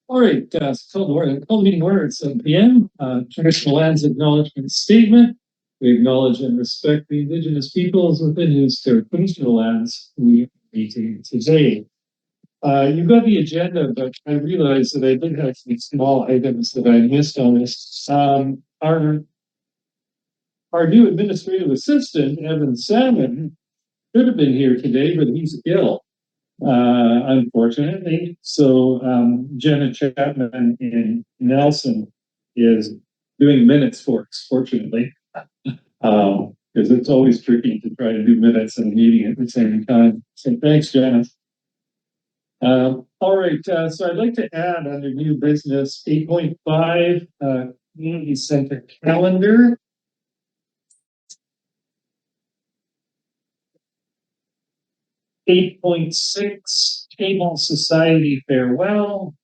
All right, call the meeting order at 7 p.m. Traditional Lands Acknowledgement Statement. We acknowledge and respect the Indigenous peoples within whose traditional lands we are meeting today. You've got the agenda, but I realized that I did have some small items that I missed on this. Our new administrative assistant, Evan Salmon, should have been here today, but he's ill. Unfortunately. So Jenna Chapman in Nelson is doing minutes for us, fortunately, because it's always tricky to try to do minutes and a meeting at the same time. So thanks, Jenna. All right, so I'd like to add under new business 8.5 community center calendar. 8.6 Table Society farewell.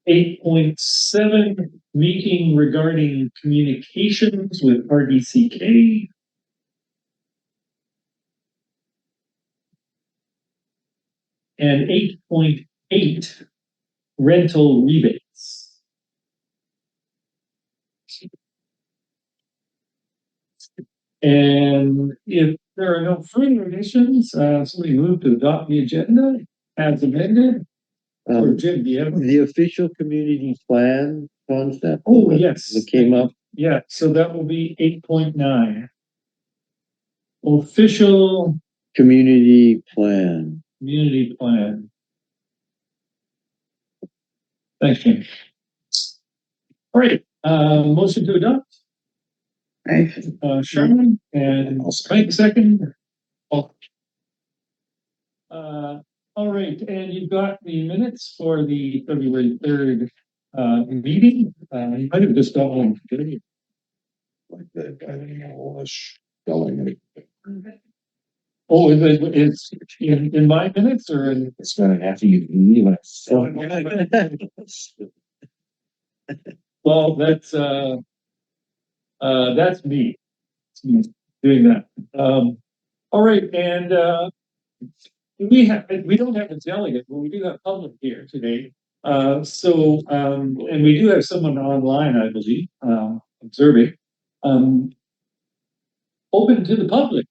8.7 meeting regarding communications with RDCK. And 8.8 rental rebates. And if there are no further additions, somebody move to adopt the agenda as amended. Or Jim, do you have the official community plan concept? Oh, yes. That came up. Yeah, so that will be 8.9. Official community plan. Community plan. Thanks, Jim. All right, motion to adopt. Sherman and Mike second. All right, and you've got the minutes for the February 3rd meeting. You might have just got one today. Like that guy was going. Oh, it's in my minutes or in It's gonna have to leave us. Well, that's me. It's me doing that. All right, and we don't have a delegate, but we do have public here today. And we do have someone online, I believe, observing. Open to the public.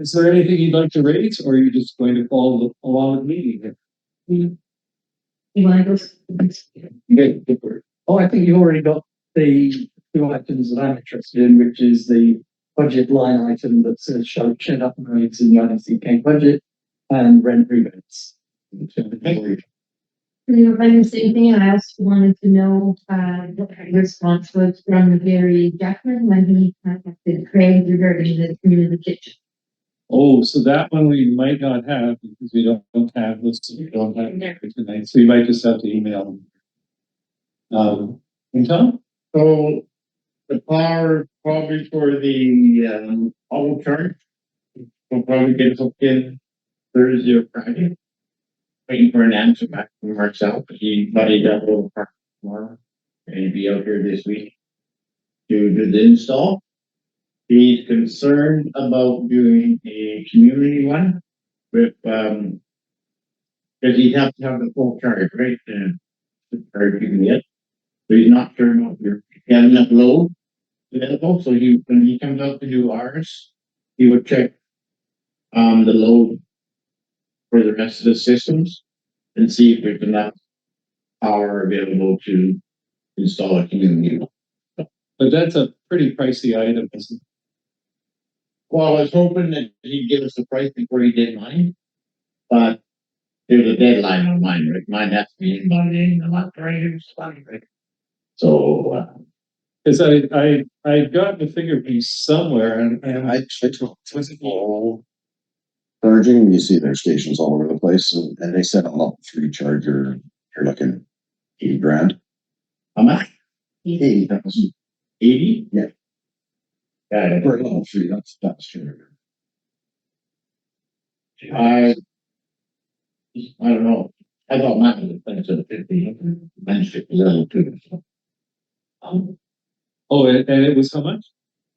Is there anything you'd like to raise, or are you just going to follow along with me here? You want to go? Oh, I think you already got the two items that I'm interested in, which is the budget line item that says show shed upgrades in the RDCK budget and rent rebates. Okay. You know, the same thing. I also wanted to know what the response was from Gary Jackman when he contacted Craig regarding the community kitchen. Oh, so that one we might not have because we don't have this. We don't have it tonight, so you might just have to email them. And Tom? So the power probably for the auto charge will probably get hooked in Thursday or Friday. Waiting for an answer back from Marcel, but he buddied up over tomorrow and he'll be out here this week to do the install. He's concerned about doing a community one with because he'd have to have the full charge, right? The charge you can get. So he's not sure about if you have enough load available. So when he comes out to do ours, he would check the load for the rest of the systems and see if there's enough power available to install a community. But that's a pretty pricey item, isn't it? Well, I was hoping that he'd give us the price before he did mine, but there's a deadline on mine, right? Mine has to be in by the end of the month, right? So, because I got the figure piece somewhere, and I took all charging. You see their stations all over the place, and they set a level 3 charger. You're looking $80,000. how much? 80,000. 80? Yeah. Yeah. For a level 3, that's true. I don't know. I thought mine was expensive at 50. Mine's 50 level 2. oh, and it was how much?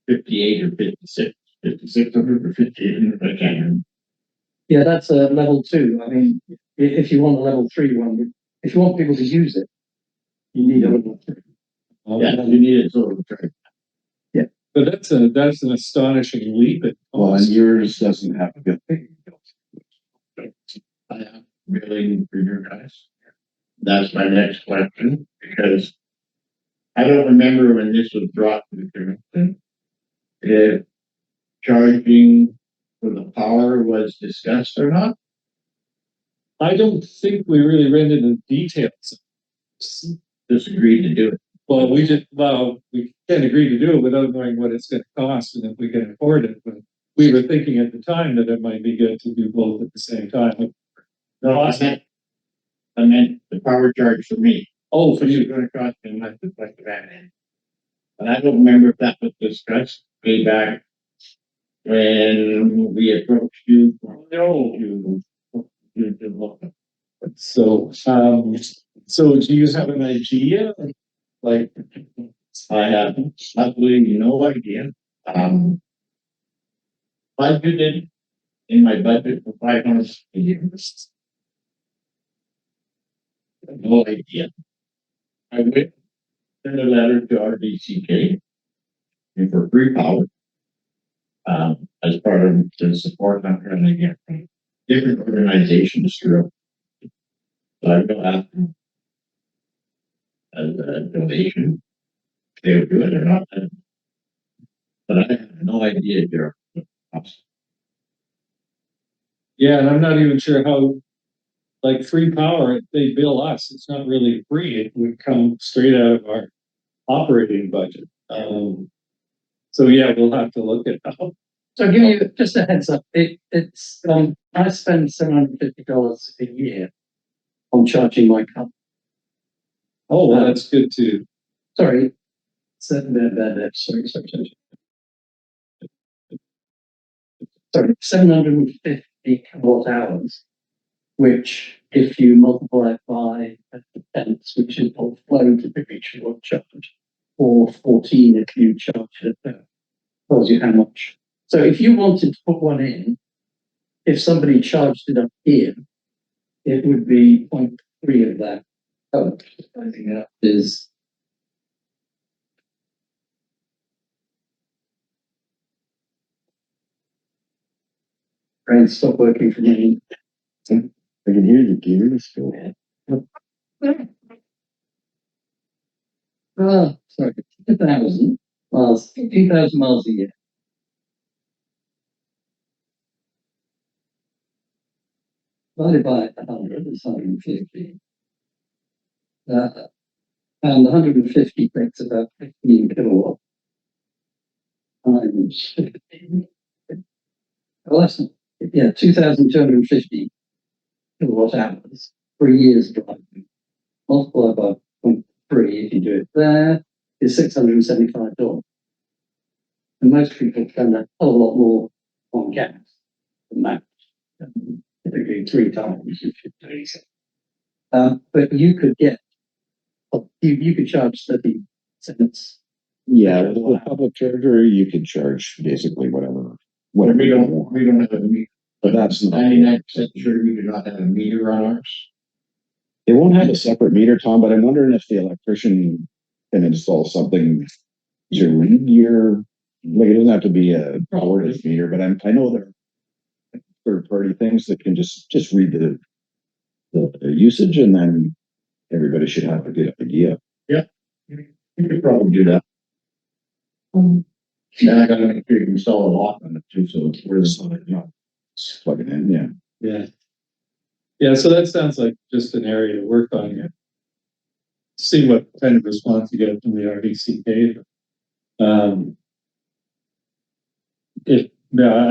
58 or 56. 600 or 5800, I can't remember. Yeah, that's a level 2. I mean, if you want a level 3 one, if you want people to use it, you need a level 3. Yeah, you need it sort of track. But that's an astonishing leap. Well, and yours doesn't have to get. I have really for your guys. That's my next question, because I don't remember when this was brought to the commission. If charging for the power was discussed or not. I don't think we really read into the details. Just agreed to do it. Well, we can't agree to do it without knowing what it's gonna cost and if we can afford it, but we were thinking at the time that it might be good to do both at the same time. No, I meant the power charge for me. Oh, So you're gonna cost me much like that. And I don't remember if that was discussed way back when we approached you. No. so, so do you have an idea? Like, I have absolutely no idea. Budgeted in my budget for 500 years. No idea. I went send a letter to RDCK and for free power. As part of the support I'm trying to get different organizations through. So I go after as a donation. They would do it or not. But I have no idea, Jerry. yeah, and I'm not even sure how, like free power, if they bill us, it's not really free. It would come straight out of our operating budget. So yeah, we'll have to look at that. So I'll give you just a heads up. It's I spend $750 a year on charging my car. Oh, well, that's good too. Sorry. Sorry. 750 kilowatt hours, which if you multiply by the pence, which is what flow typically should charge, or 14 if you charge it, tells you how much. So if you wanted to put one in, if somebody charged it up here, it would be 0.3 of that. Oh, I think that is. Brain stop working for me. I can hear the gears go. Oh, sorry, 2,000 miles, 2,000 miles a year. Divided by 100 is 150. And 150 makes about 15 kilowatt times 15. Well, that's, yeah, 2,250 kilowatt hours for a year's driving. Multiply by 0.3 if you do it there is $675. And most people spend a whole lot more on gas than that. Typically 3 times if you do it. But you could get, you could charge 30 cents. Yeah, with a public charger, you can charge basically whatever. But we you don't want. have a meter. But that's not. 99% sure we do not have a meter on ours. They won't have a separate meter, Tom, but I'm wondering if the electrician can install something to read your, like, it doesn't have to be a powered meter, but I know there are third-party things that can just read the usage, and then everybody should have a good idea. You could probably do that. And I gotta make sure you can install a lock on it too, so it's where the sun, Just plug it in, yeah. Yeah. Yeah, so that sounds like just an area to work on here. See what kind of response you get from the RDCK.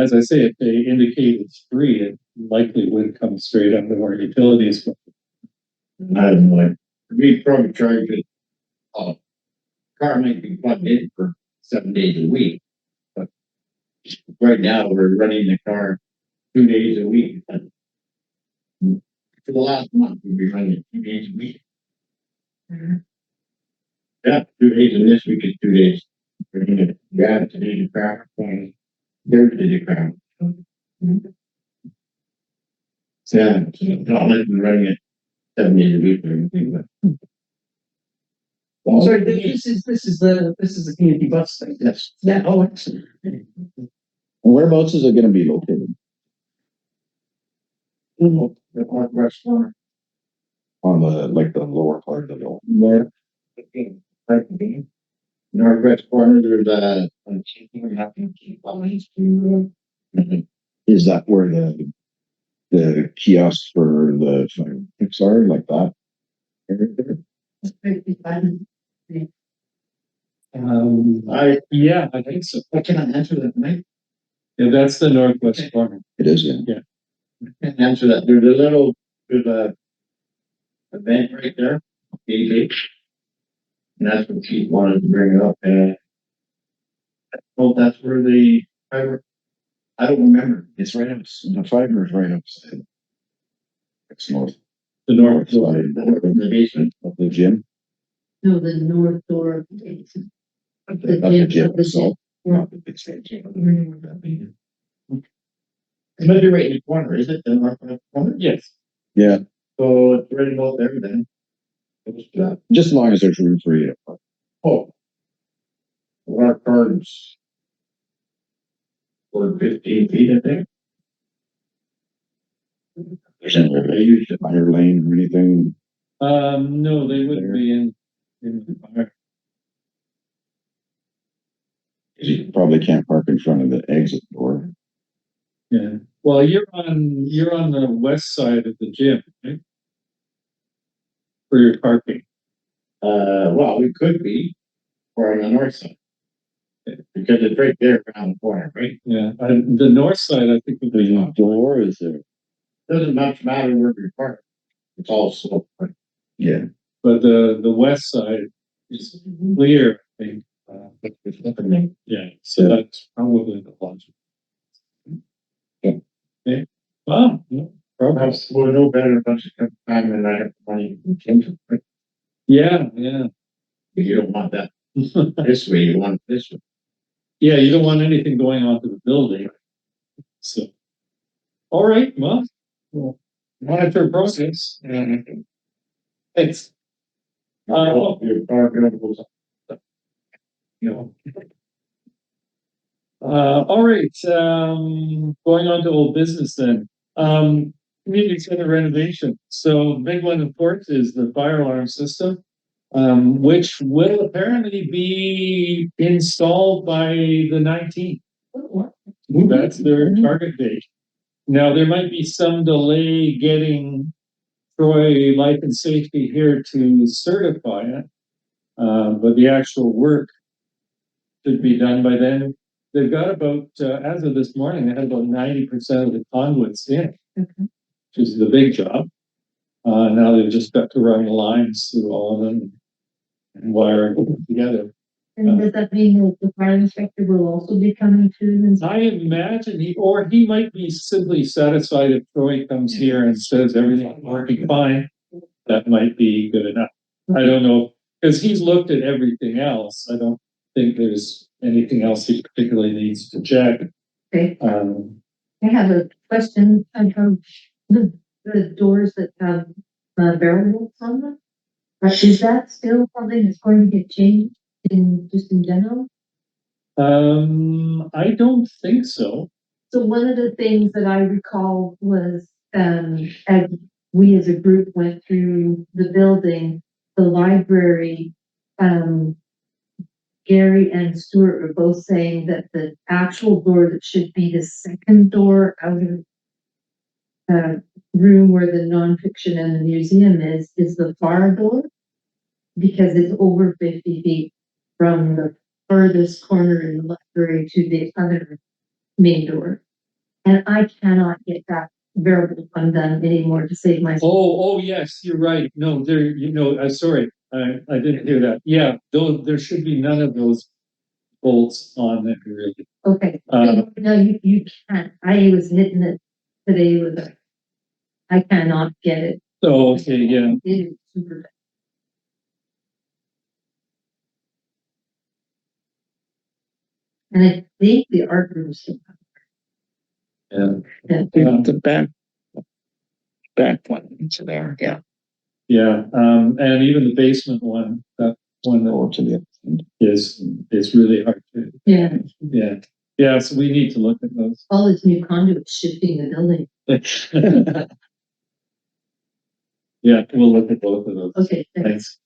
As I say, if they indicate it's free, it likely would come straight out of our utilities. I don't know. We probably charge it. Car might be plugged in for 7 days a week, but right now we're running the car 2 days a week. For the last month, we've been running it 2 days a week. Yeah, 2 days, and this week is 2 days. We're gonna grab it to the traffic point. There's the ground. Yeah, not letting running it 7 days a week or anything, but. Sorry, this is the community bus thing. Yes. Yeah, oh, excellent. Whereabouts is it gonna be located? The Northwest corner. On the, like, the lower part of the building? Northwest corner, there's a. Is that where the kiosks for the fire trucks are, like that? Yeah, I think so. I cannot answer that, Mike. Yeah, that's the northwest corner. It is, yeah. I can't answer that. There's a bank right there, AJ. And that's what she wanted to bring up, and. Well, that's where the fiber. I don't remember. It's right up, the fiber is right upside. It's north The north. side The basement. of the gym. No, the north door of the basement. Of the gym, so. Not the big stage. It might be right in the corner, is it? The northwest corner? Yes. Yeah, So it's right about there then. It was, just as long as there's room for you to park. oh. Our cards. For 15 feet, I think. There's no They used it. fire lane or anything. No, they wouldn't be in the fire. You probably can't park in front of the exit door. Yeah. Well, you're on the west side of the gym, right? For your parking. Well, we could be, or on the north side. Because it's right there around the corner, right? Yeah. The north side, I think would There's be. no door, is there? Doesn't much matter where we park. It's all slope, right? Yeah. But the west side is clear, I think. It's nothing. Yeah, so that's probably the logic. Okay. Wow, no problem. Perhaps we'll know better a bunch of time than I have money. Right? Yeah, yeah. You don't want that this way, you want it this way. Yeah, you don't want anything going onto the building. So. All right, well, we'll monitor process. Thanks. Your car goes up. You know. All right, going on to old business then. Community center renovation. So the big one, of course, is the fire alarm system, which will apparently be installed by the 19th. That's their target date. Now, there might be some delay getting Troy Life and Safety here to certify it, but the actual work should be done by then. They've got about, as of this morning, they had about 90% of the conduits in, which is the big job. Now they've just got to run the lines through all of them and wire it together. And does that mean that the fire inspector will also be coming to and I imagine he might be simply satisfied if Troy comes here and says everything's working fine. That might be good enough. I don't know, because he's looked at everything else. I don't think there's anything else he particularly needs to check. Okay. I have a question about the doors that have barrel bolts on them. Is that still something that's going to get changed in general? I don't think so. So one of the things that I recall was, as we as a group went through the building, the library, Gary and Stuart were both saying that the actual door that should be the second door out of room where the nonfiction and the museum is the far door, because it's over 50 feet from the furthest corner in the library to the other main door. And I cannot get that variable undone anymore to save myself. Oh, yes, you're right. No, sorry, I didn't hear that. Yeah, there should be none of those bolts on it, really. Okay, no, you can't. I was hitting it today with a, I cannot get it. So, okay, yeah. It is super bad. And I think the art room still have And The back one into there, yeah. yeah, and even the basement one, that one Go that to the end. is really hard to, Yeah, yeah, so we need to look at those. all this new conduit shifting the building. Yeah, we'll look at both of those. Okay, thanks.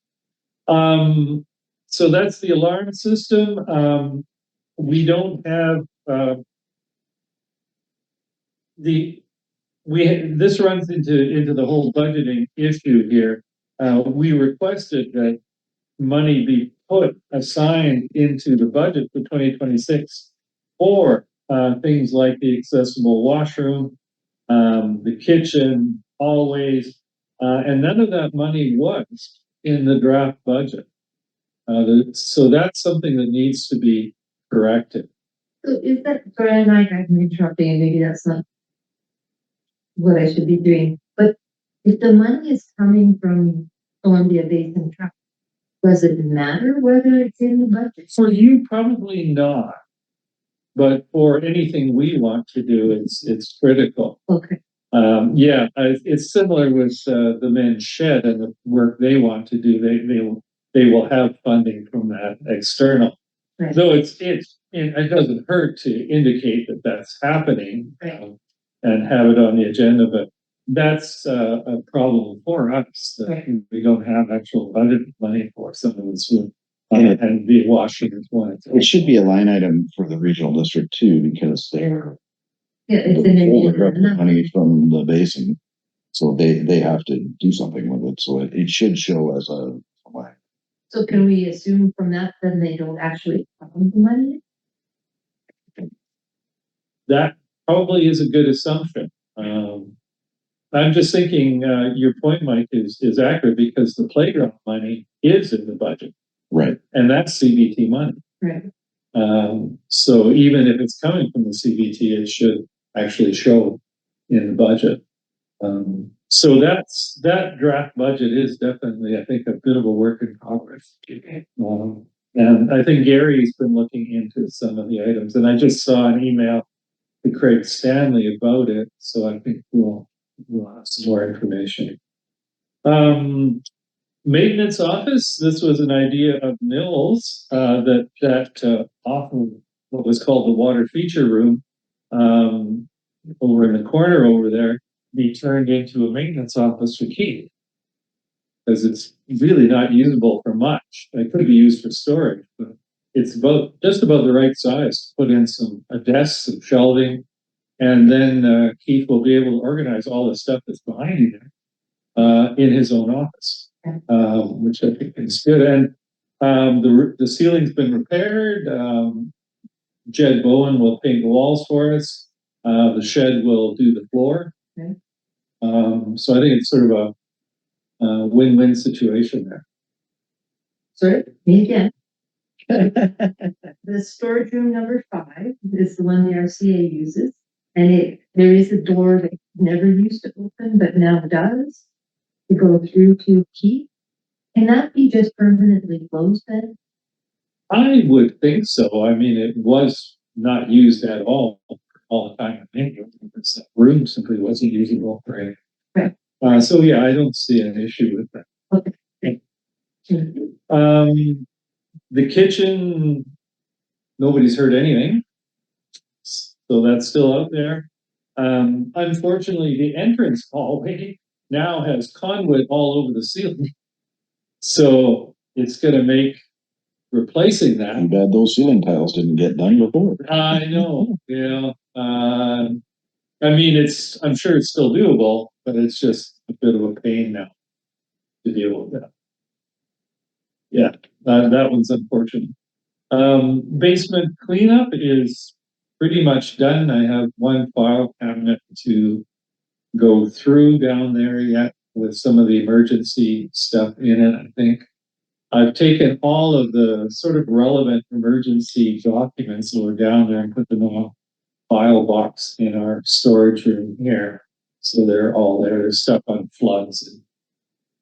Thanks. So that's the alarm system. We don't have, this runs into the whole budgeting issue here. We requested that money be put assigned into the budget for 2026 for things like the accessible washroom, the kitchen, hallways, and none of that money was in the draft budget. So that's something that needs to be corrected. So is that, Brian, I'm interrupting, and maybe that's not what I should be doing, but if the money is coming from Columbia Basin Trust, does it matter whether it's in the budget? For you, probably not. But for anything we want to do, it's critical. Okay, It's similar with the men's shed and the work they want to do. They will have funding from that external. Right. Though it doesn't hurt to indicate that that's happening, Right. and have it on the agenda. But that's a problem for us that Right. we don't have actual budget money for some of this work. And the washing is one. It should be a line item for the regional district too, because they're yeah, it's in the it. money from the basin. So they have to do something with it. So it should show as a line. So can we assume from that, then they don't actually have the money? That probably is a good assumption. I'm just thinking, your point, Mike, is accurate because the playground money is in the budget. Right. And that's CBT money. Right. So even if it's coming from the CBT, it should actually show in the budget. So that draft budget is definitely, I think, a bit of a work in progress. And I think Gary's been looking into some of the items, and I just saw an email to Craig Stanley about it, so I think we'll have some more information. Maintenance office, this was an idea of Mills, that often what was called the water feature room, over in the corner over there, be turned into a maintenance office for Keith. Because it's really not usable for much. It could be used for storage, but it's just about the right size to put in a desk, some shelving, and then Keith will be able to organize all the stuff that's behind you there in his own office, which I think is good. And the ceiling's been repaired. Jed Bowen will paint the walls for us. The shed will do the floor. Okay. So I think it's sort of a win-win situation there. Sorry, me again. The storage room number 5 is the one the RCA uses, and there is a door that never used to open, but now does, to go through to a key. Can that be just permanently closed then? I would think so. I mean, it was not used at all the time. I think the room simply wasn't usable for anything. Right. So yeah, I don't see an issue with that. Okay. The kitchen, nobody's heard anything. So that's still out there. Unfortunately, the entrance hallway now has conduit all over the ceiling. So it's going to make replacing that. Too bad those ceiling tiles didn't get done before. I know, yeah. I mean, I'm sure it's still doable, but it's just a bit of a pain now to deal with that. Yeah, that one's unfortunate. Basement cleanup is pretty much done. I have one file cabinet to go through down there yet with some of the emergency stuff in it, I think. I've taken all of the sort of relevant emergency documents that were down there and put them in a file box in our storage room here. So they're all there. There's stuff on floods and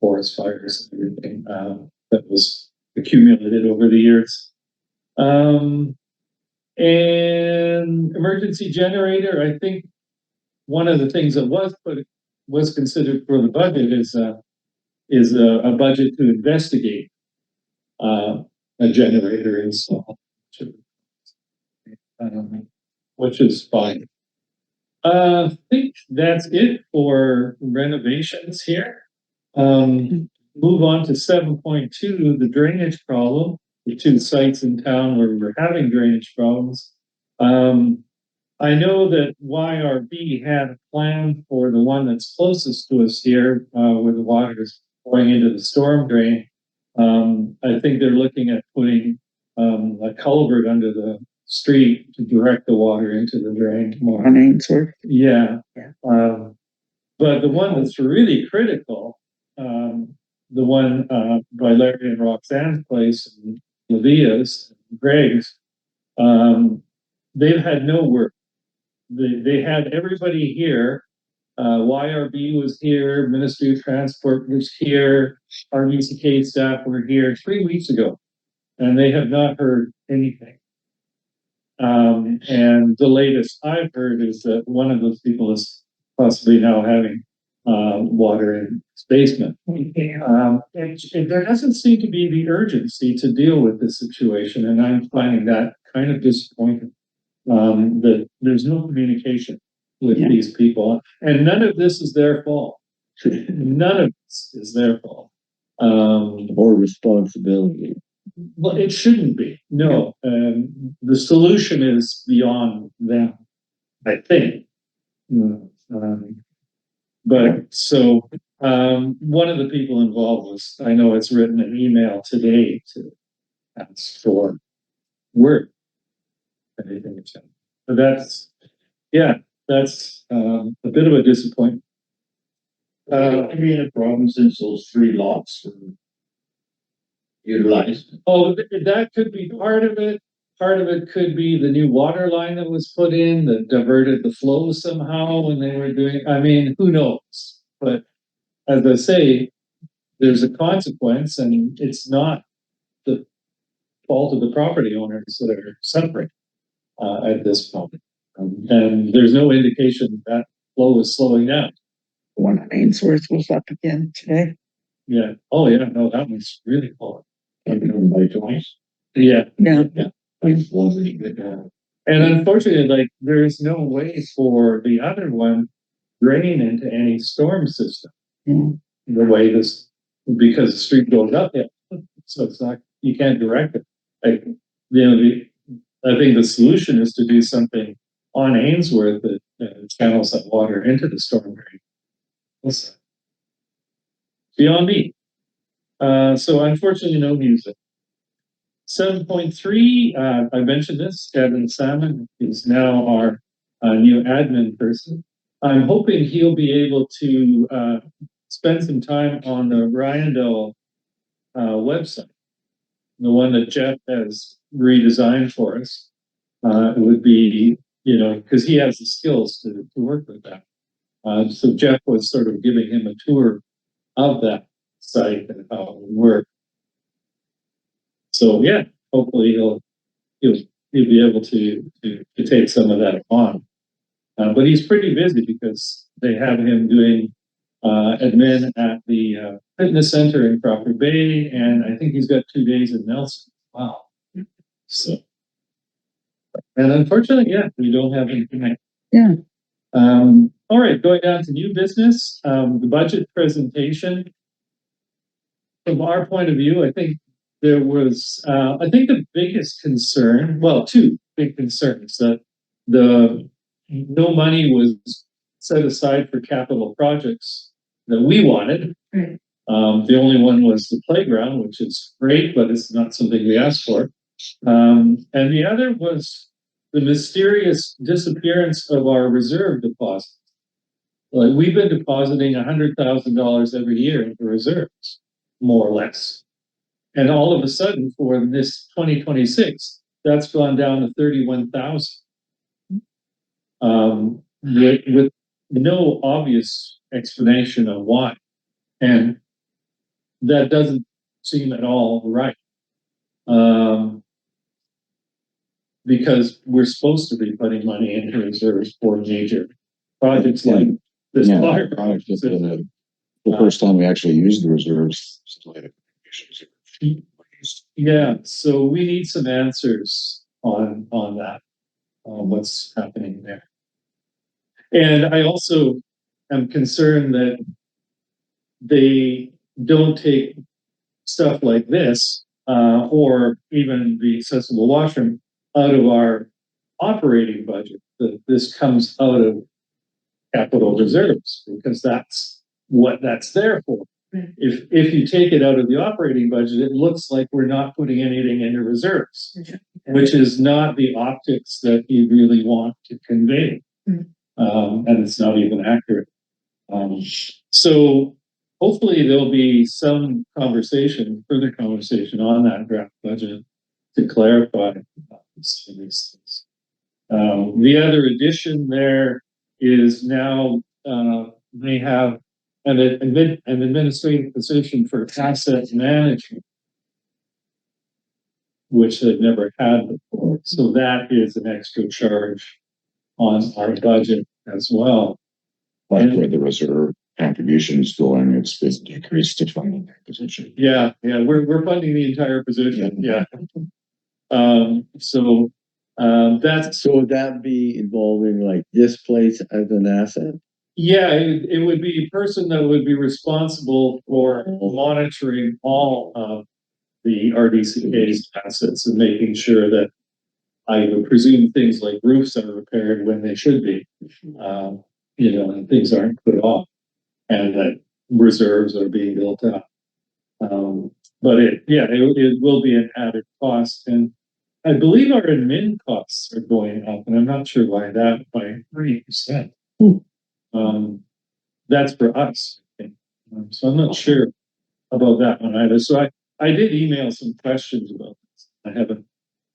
forest fires and everything that was accumulated over the years. And emergency generator, I think one of the things that was considered for the budget is a budget to investigate a generator install, which is fine. I think that's it for renovations here. Move on to 7.2, the drainage problem, the two sites in town where we're having drainage problems. I know that YRB had a plan for the one that's closest to us here, where the water is going into the storm drain. I think they're looking at putting a culvert under the street to direct the water into the drain more. On Ainsworth. Yeah. Yeah. But the one that's really critical, the one by Larry and Roxanne's place and Lavia's, Greg's, they've had no work. They had everybody here. YRB was here, Ministry of Transport was here, RBCK staff were here 3 weeks ago, and they have not heard anything. And the latest I've heard is that one of those people is possibly now having water in his basement. There doesn't seem to be the urgency to deal with this situation, and I'm finding that kind of disappointing. That there's no communication with these people, and none of this is their fault. None of this is their fault. Or responsibility. Well, it shouldn't be. No, the solution is beyond them, I think. But so one of the people involved was, I know it's written an email today to ask for work. But that's a bit of a disappointment. Been a problem since those 3 lots were utilized. Oh, that could be part of it. Part of it could be the new water line that was put in that diverted the flow somehow when they were doing, I mean, who knows? But as I say, there's a consequence, and it's not the fault of the property owners that are suffering at this moment. And there's no indication that flow is slowing down. The one on Ainsworth was up again today. Yeah. Oh, yeah. No, that one's really full. By twice. Yeah. Yeah. And unfortunately, like, there's no way for the other one drain into any storm system. Mm. The way this, because the street goes up, so it's not, you can't direct it. Like, I think the solution is to do something on Ainsworth that channels that water into the storm drain. That's beyond me. So unfortunately, no music. 7.3, I mentioned this, Kevin Salmon is now our new admin person. I'm hoping he'll be able to spend some time on the Riondel website, the one that Jeff has redesigned for us. It would be, because he has the skills to work with that. So Jeff was sort of giving him a tour of that site and how it would work. So yeah, hopefully he'll be able to take some of that on. But he's pretty busy because they have him doing admin at the fitness center in Crawford Bay, and I think he's got 2 days in Nelson. Wow. So, and unfortunately, we don't have anything. Yeah. All right, going down to new business, the budget presentation. From our point of view, I think there was, I think the biggest concern, well, 2 big concerns, that no money was set aside for capital projects that we wanted. Right. The only one was the playground, which is great, but it's not something we asked for. And the other was the mysterious disappearance of our reserve deposit. Like, we've been depositing $100,000 every year into reserves, more or less. And all of a sudden, for this 2026, that's gone down to 31,000. With no obvious explanation of why. And that doesn't seem at all right. Because we're supposed to be putting money into reserves for major projects like this Yeah, fire. product is the first time we actually used the reserves. Yeah, so we need some answers on that, what's happening there. And I also am concerned that they don't take stuff like this, or even the accessible washroom out of our operating budget, that this comes out of capital reserves, because that's what that's there for. Right. If you take it out of the operating budget, it looks like we're not putting anything into reserves, which is not the optics that you really want to convey. And it's not even accurate. So hopefully there'll be some conversation, further conversation on that draft budget to clarify some of these things. The other addition there is now they have an administrative position for asset management, which they've never had before. So that is an extra charge on our budget as well. Like where the reserve contributions going, it's been decreased to funding that position. Yeah, we're funding the entire position. Yeah. That's So would that be involving like this place as an asset? yeah, it would be a person that would be responsible for monitoring all of the RDCK's assets and making sure that I would presume things like roofs are repaired when they should be, and things aren't put off, and that reserves are being built up. But it will be an added cost, and I believe our admin costs are going up, and I'm not sure why that by 3%. That's for us, I think. So I'm not sure about that one either. So I did email some questions about this. I haven't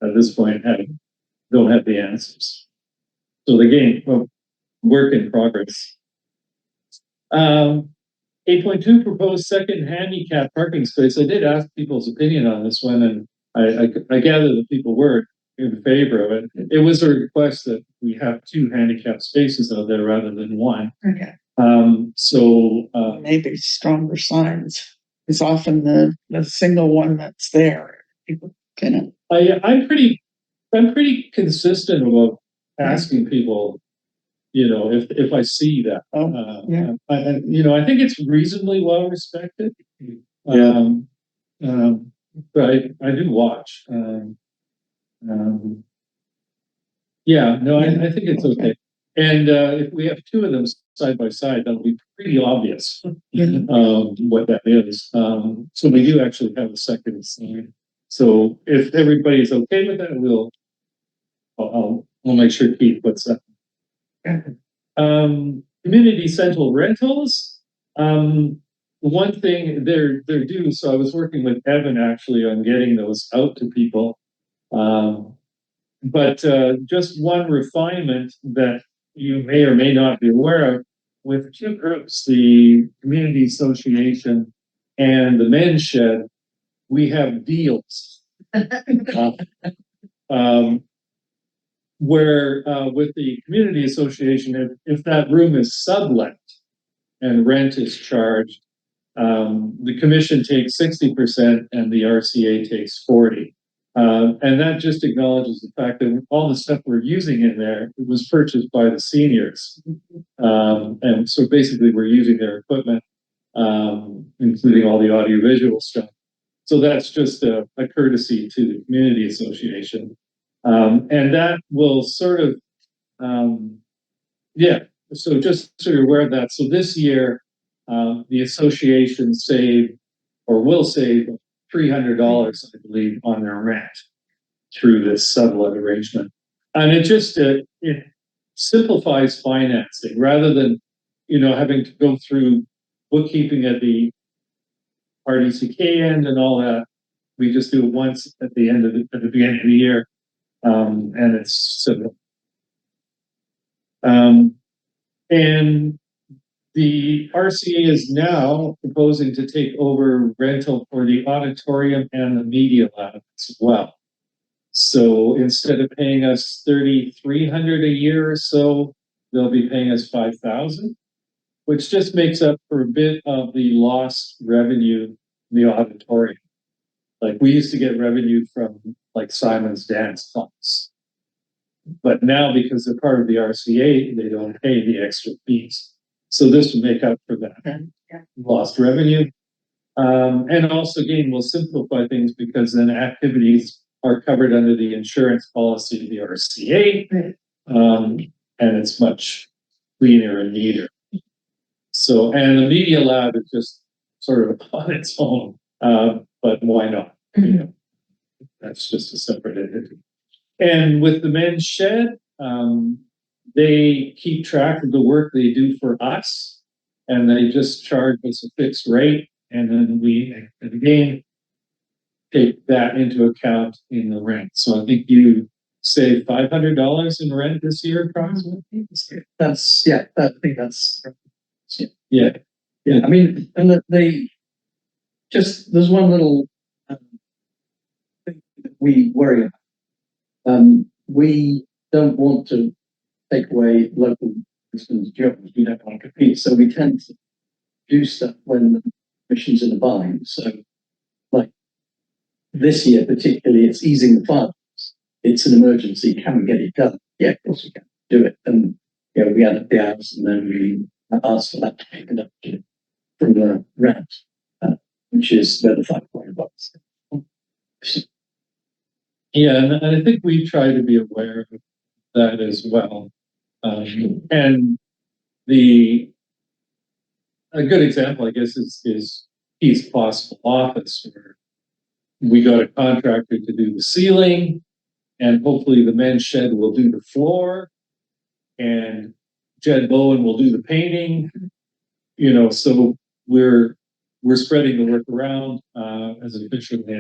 at this point don't have the answers. So the game, work in progress. 8.2 proposed second handicap parking space. I did ask people's opinion on this one, and I gather that people were in favor of it. It was a request that we have 2 handicap spaces out there rather than 1. Okay, maybe stronger signs. It's often the single one that's there. People can. I'm pretty consistent about asking people, if I see that. Yeah. I think it's reasonably well respected. But I do watch. I think it's okay. And if we have 2 of them side by side, that'll be pretty obvious what that is. So we do actually have a second sign. So if everybody's okay with that, I'll make sure Keith puts that. Community central rentals. One thing they're due. So I was working with Evan actually on getting those out to people. But just one refinement that you may or may not be aware of, with 2 groups, the community association and the men's shed, we have deals. Where with the community association, if that room is sublet and rent is charged, the commission takes 60% and the RCA takes 40%. And that just acknowledges the fact that all the stuff we're using in there, it was purchased by the seniors. And so basically we're using their equipment, including all the audiovisual stuff. So that's just a courtesy to the community association. And that will sort of, so just so you're aware of that. So this year, the association will save $300, I believe, on their rent through this sublet arrangement. And it just, it simplifies financing rather than, having to go through bookkeeping at the RDCK end and all that. We just do it once at the beginning of the year. And it's simple. And the RCA is now proposing to take over rental for the auditorium and the media lab as well. So instead of paying us $3,300 a year or so, they'll be paying us 5,000, which just makes up for a bit of the lost revenue in the auditorium. Like we used to get revenue from like Simon's dance class. But now because they're part of the RCA, they don't pay the extra fees. So this will make up for that lost revenue. And also again, we'll simplify things because then activities are covered under the insurance policy of the RCA. Right. And it's much cleaner and neater. So, and the media lab is just sort of on its own, but why not? You know, that's just a separate entity. And with the men's shed, they keep track of the work they do for us, and they just charge us a fixed rate, and then we again take that into account in the rent. So I think you save $500 in rent this year, approximately. That's, yeah, I think that's, Yeah, yeah, I mean, and that they, just, there's one little thing that we worry about. We don't want to take away local citizens' jobs, we don't want to compete, so we tend to do stuff when the mission's in a bind, so like this year particularly, it's easing the funds. It's an emergency, can we get it done? Yeah, of course we can, do it, and yeah, we add up the hours and then we ask for that to be deducted from the rent, which is where the $500. yeah, and I think we try to be aware of that as well. And a good example, I guess, is Keith's possible office, where we got a contractor to do the ceiling, and hopefully the men's shed will do the floor, and Jed Bowen will do the painting. You know, so we're spreading the work around as efficiently.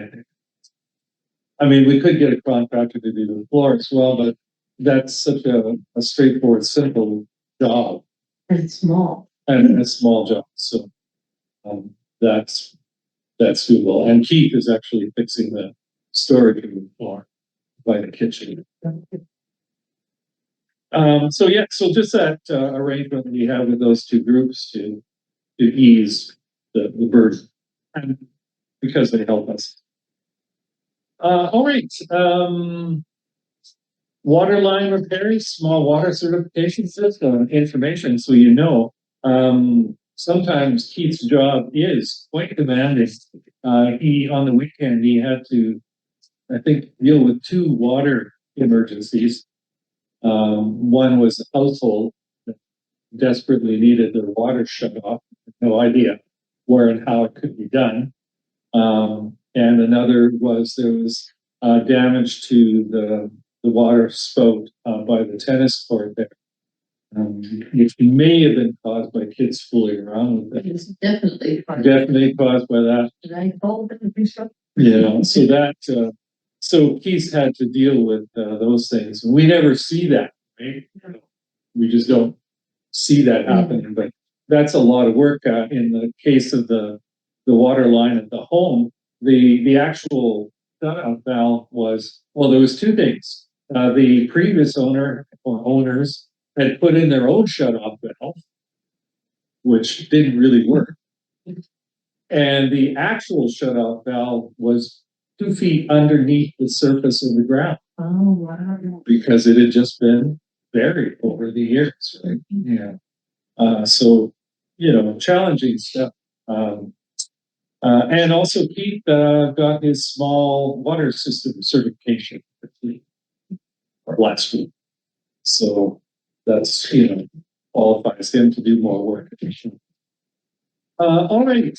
I mean, we could get a contractor to do the floor as well, but that's such a straightforward, simple job And it's small. and a small job. So that's doable. And Keith is actually fixing the storage of the floor by the kitchen. So yeah, so just that arrangement we have with those two groups to ease the burden, and because they help us. All right. Water line repairs, small water certification system information, so you know. Sometimes Keith's job is quite demanding. He on the weekend he had to, I think, deal with 2 water emergencies. One was a household that desperately needed their water shut off. No idea where and how it could be done. And another was there was damage to the water spout by the tennis court there, which may have been caused by kids fooling around with it. It's definitely. Definitely caused by that. Did I call them and stuff? You know, so that so Keith's had to deal with those things. We never see that, right? We just don't see that happening. But that's a lot of work. In the case of the water line at the home, the actual shutoff valve was, well, there was 2 things. The previous owner or owners had put in their own shutoff valve, which didn't really work. And the actual shutoff valve was 2 feet underneath the surface of the ground. Oh, wow. Because it had just been buried over the years, right? Yeah. So, you know, challenging stuff. And also Keith got his small water system certification last week. So that's, you know, qualifies him to do more work. All right.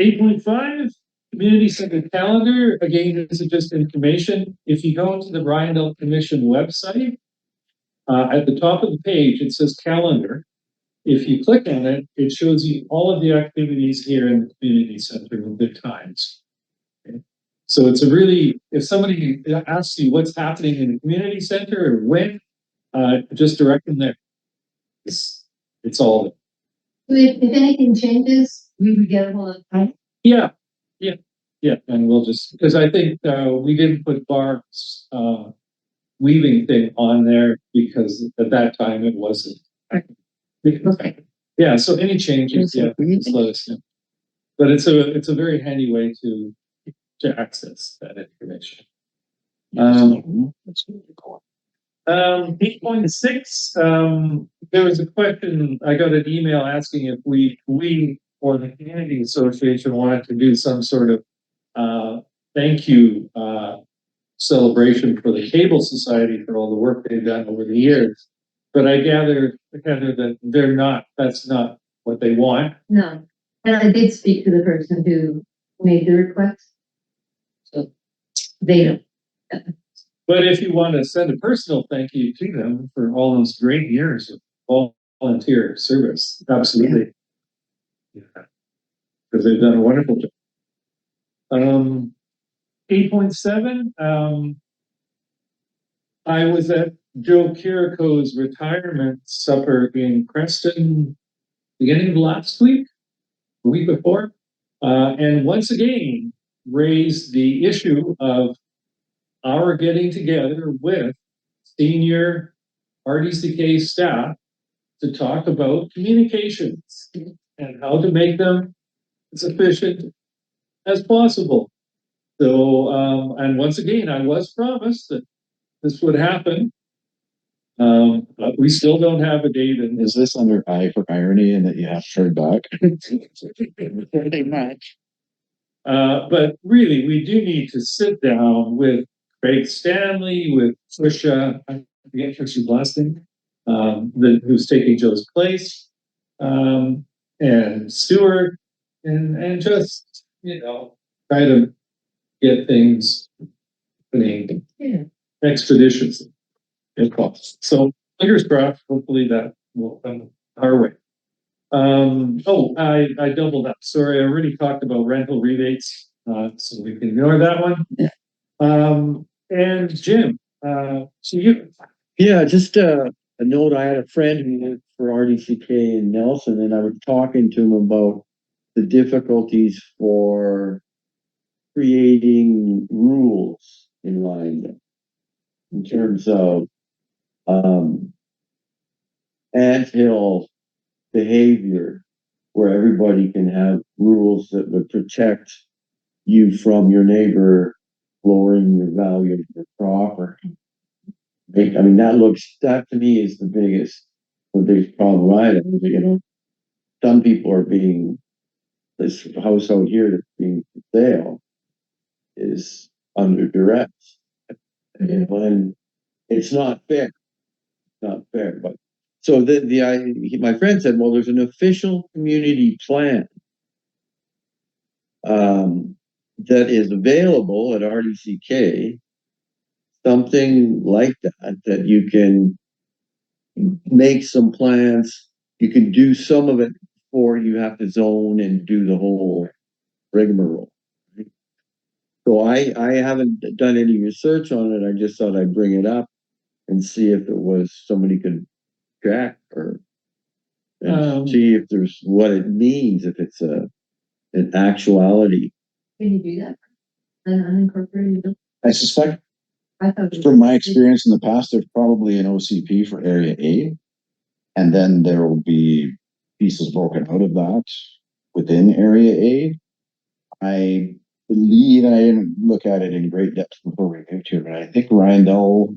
8.5, community center calendar. Again, this is just information. If you go to the Riondel Commission website, at the top of the page, it says calendar. If you click on it, it shows you all of the activities here in the community center with the times. Okay. So it's a really, if somebody asks you what's happening in the community center or when, just direct them there. It's all there. If anything changes, we would get a hold of time. Yeah, and we'll just, because I think we didn't put Barb's weaving thing on there because at that time it wasn't. Yeah, so any changes, yeah, just let us know. But it's a very handy way to access that information. 8.6, there was a question, I got an email asking if we or the community association wanted to do some sort of thank you celebration for the Cable Society for all the work they've done over the years. But I gather, Heather, that that's not what they want. No, and I did speak to the person who made the request. So they know. But if you want to send a personal thank you to them for all those great years of volunteer service, absolutely. Yeah. Because they've done a wonderful job. 8.7, I was at Joe Kirikou retirement supper in Creston beginning of last week, the week before, and once again raised the issue of our getting together with senior RDCK staff to talk about communications and how to make them as efficient as possible. So, and once again, I was promised that this would happen. But we still don't have a date. And Is this under I for irony and that you have heard back? Pretty much. But really, we do need to sit down with Craig Stanley, with Trisha, I forget Trisha's last name, who's taking Joe's place, and Stuart, and just, try to get things happening expeditiously if possible. So fingers crossed, hopefully that will come our way. I doubled up. Sorry, I already talked about rental rebates, so we can ignore that one. Yeah. And Jim, so you. Yeah, just a note. I had a friend who worked for RDCK in Nelson, and I was talking to him about the difficulties for creating rules in line in terms of anthill behavior, where everybody can have rules that would protect you from your neighbor lowering your value of your property. I mean, that to me is the biggest problem I have. Some people are this house out here that's being for sale is under duress. And it's not fair. But so my friend said, well, there's an official community plan that is available at RDCK, something like that you can make some plans. You can do some of it before you have to zone and do the whole rigmarole. So I haven't done any research on it. I just thought I'd bring it up and see if it was somebody could track or see if there's what it means, if it's an actuality. Can you do that? An unincorporated building? I suspect, I thought from my experience in the past, there's probably an OCP for Area A, and then there will be pieces broken out of that within Area A. I believe, and I didn't look at it in great depth before we moved here, but I think Riondel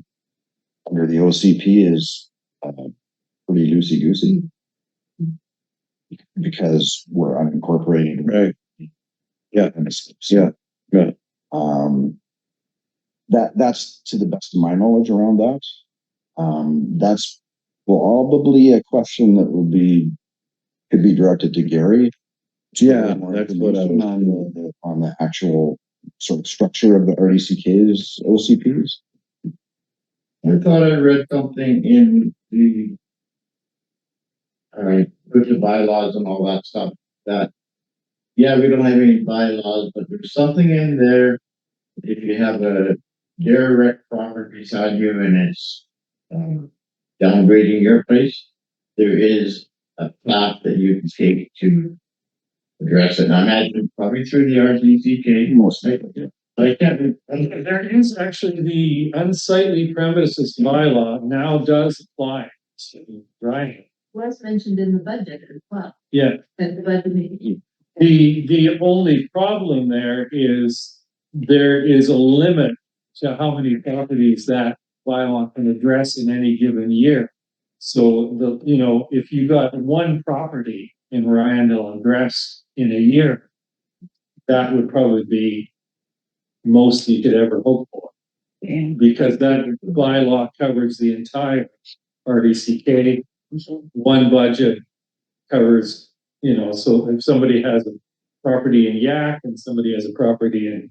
under the OCP is pretty loosey-goosey because we're unincorporated. Right. Yeah. Yeah. That's to the best of my knowledge around that. That's probably a question that could be directed to Gary. Yeah, that's what I was on the actual sort of structure of the RDCK's OCPs. I thought I read something in with the bylaws and all that stuff that, yeah, we don't have any bylaws, but there's something in there. If you have a derelict property beside you and it's downgrading your place, there is a path that you can take to address it. And I imagine probably through the RDCK. Most likely, yeah. I can't, there is actually the unsightly premises bylaw now does apply to Ryan. Was mentioned in the budget as well, Yeah, at the budget meeting. the only problem there is a limit to how many properties that bylaw can address in any given year. So if you got one property in Riondel addressed in a year, that would probably be most you could ever hope for. Yeah. Because that bylaw covers the entire RDCK. One budget covers, so if somebody has a property in Yak and somebody has a property in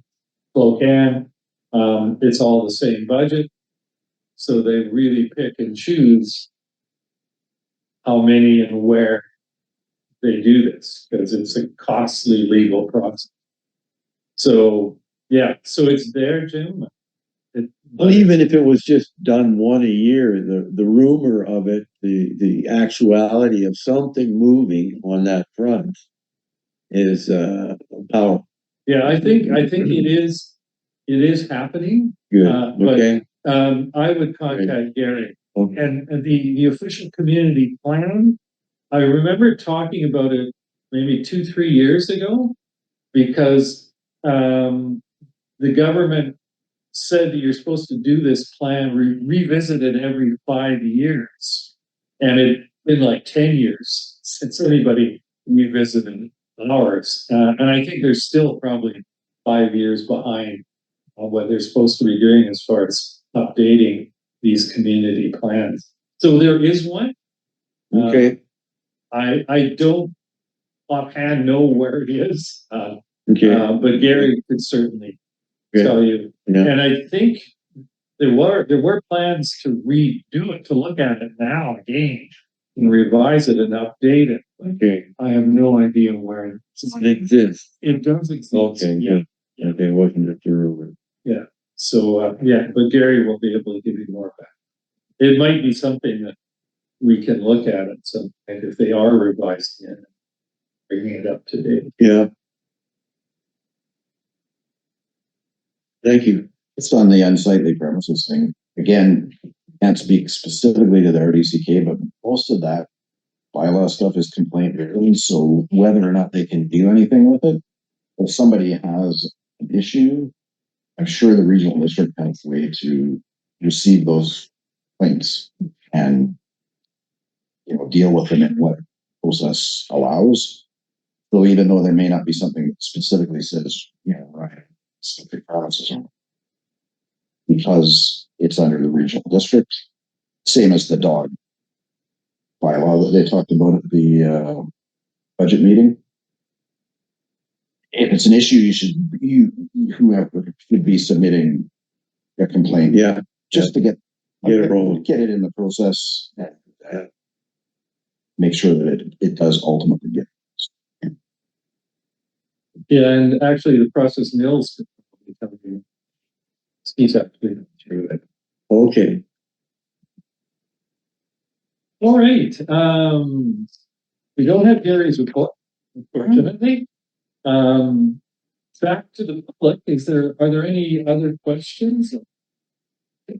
Spokane, it's all the same budget. So they really pick and choose how many and where they do this, because it's a costly legal process. So, yeah, so it's there, Jim. Well, even if it was just done one a year, the rumor of it, the actuality of something moving on that front is powerful. Yeah, I think it is happening. Good. But Okay. I would contact Gary. Okay. And the official community plan, I remember talking about it maybe 2-3 years ago, because the government said that you're supposed to do this plan, revisit it every 5 years. And it's been like 10 years since anybody revisited ours. And I think they're still probably 5 years behind on what they're supposed to be doing as far as updating these community plans. So there is one. Okay. I don't offhand know where it is, Okay. but Gary could certainly Good. tell you. Yeah. And I think there were plans to redo it, to look at it now again and revise it and update it. Okay. I have no idea where It exists. it does exist. Okay. Yeah. Good. Okay. It wasn't just a rumor. So, but Gary will be able to give you more back. It might be something that we can look at it. So if they are revising it, bringing it up to date. Yeah. Thank you. It's on the unsightly premises thing. Again, can't speak specifically to the RDCK, but most of that bylaw stuff is complaint driven. So whether or not they can do anything with it, if somebody has an issue, I'm sure the regional district has a way to receive those complaints and, deal with them in what process allows. So even though there may not be something that specifically says, right, specific provinces, because it's under the regional district, same as the dog bylaw that they talked about at the budget meeting. If it's an issue, whoever should be submitting a complaint. Yeah. Just to get it rolling. get it in the process, make sure that it does ultimately get. Yeah, and actually the process Nils could probably tell you. He's actually through it. Okay. All right. We don't have Gary's report, unfortunately. Back to the public. Are there any other questions?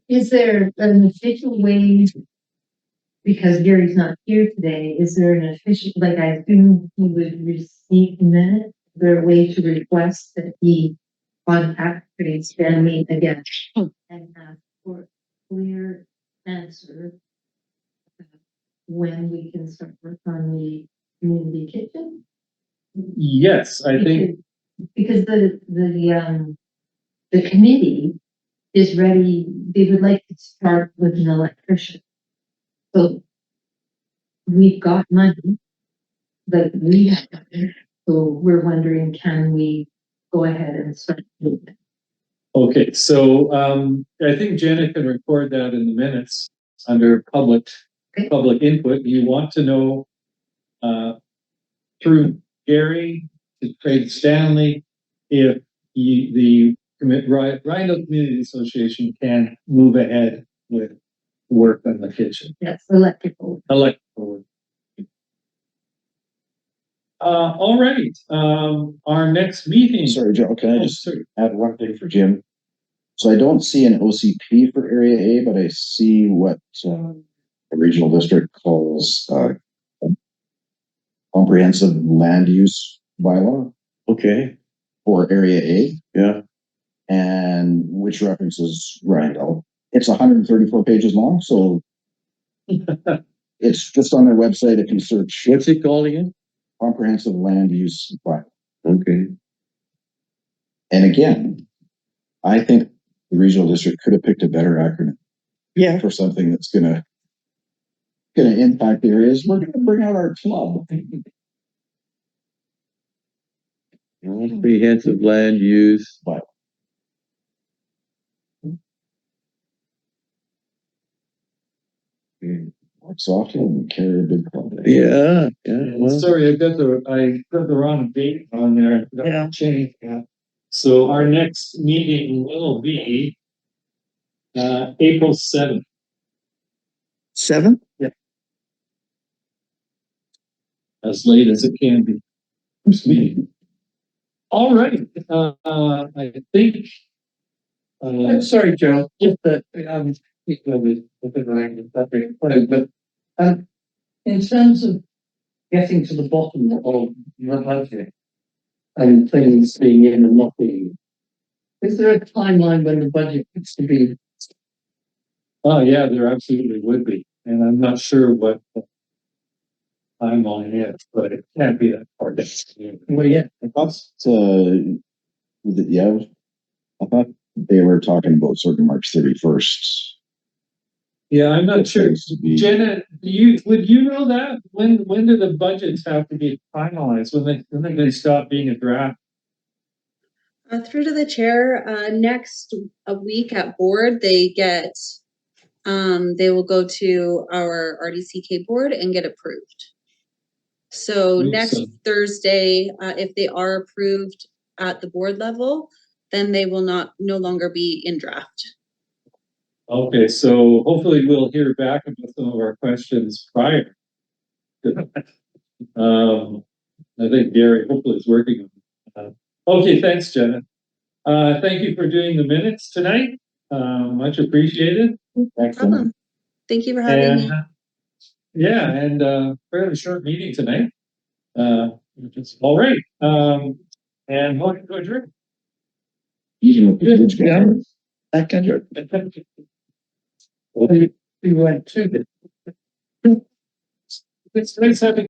Is there an official way, because Gary's not here today, is there an official, like I assume he would receive the minute? Is there a way to request that he contact his family again and ask for a clear answer when we can start work on the community kitchen? Yes, I think. Because the committee is ready, they would like to start with an electrician. So we've got money, but we have, so we're wondering, can we go ahead and start doing it? Okay, so I think Janet can record that in the minutes under public input. You want to know through Gary to Craig Stanley if the Riondel Community Association can move ahead with work on the kitchen. Yes, electrical. Electrical work. All right, our next meeting. Sorry, Joe, can I Oh, just sorry. add one thing for Jim? So I don't see an OCP for Area A, but I see what, the regional district calls, comprehensive land use bylaw Okay, for Area A, yeah, and which references Riondel. It's 134 pages long, so it's just on their website. If you search what's it called again? comprehensive land use bylaw. Okay, And again, I think the regional district could have picked a better acronym Yeah, for something that's gonna impact areas. We're gonna bring out our club. comprehensive land use. Soft and carry a big club. Yeah, yeah, well, Sorry, I got the wrong date on there. I forgot to Yeah. change that. So our next meeting will be April 7th. 7? As late as it can be. First meeting. All right, I think. Sorry, Joe, just that, but, in terms of getting to the bottom of the budget and things being in and not being, is there a timeline when the budget needs to be? Oh, yeah, there absolutely would be, and I'm not sure what the timeline is, but it can't be that far down. Well, yeah, I thought, yeah, I thought they were talking about sort of March 31st. Yeah, I'm not sure. Things to be- Jenna, would you know that? When do the budgets have to be finalized? When they stop being a draft? Through to the chair, next a week at board, they will go to our RDCK board and get approved. So Oops, next Thursday, if they are approved at the board level, then they will no longer be in draft. Okay, so hopefully we'll hear back about some of our questions prior. I think Gary hopefully is working on it. Okay, thanks, Jenna. Thank you for doing the minutes tonight. Much appreciated. No problem. Thank you for having me. Yeah, and fairly short meeting tonight. Which is all right. And motion to adjourn. Yeah. I can do it. we went to the. It's nice having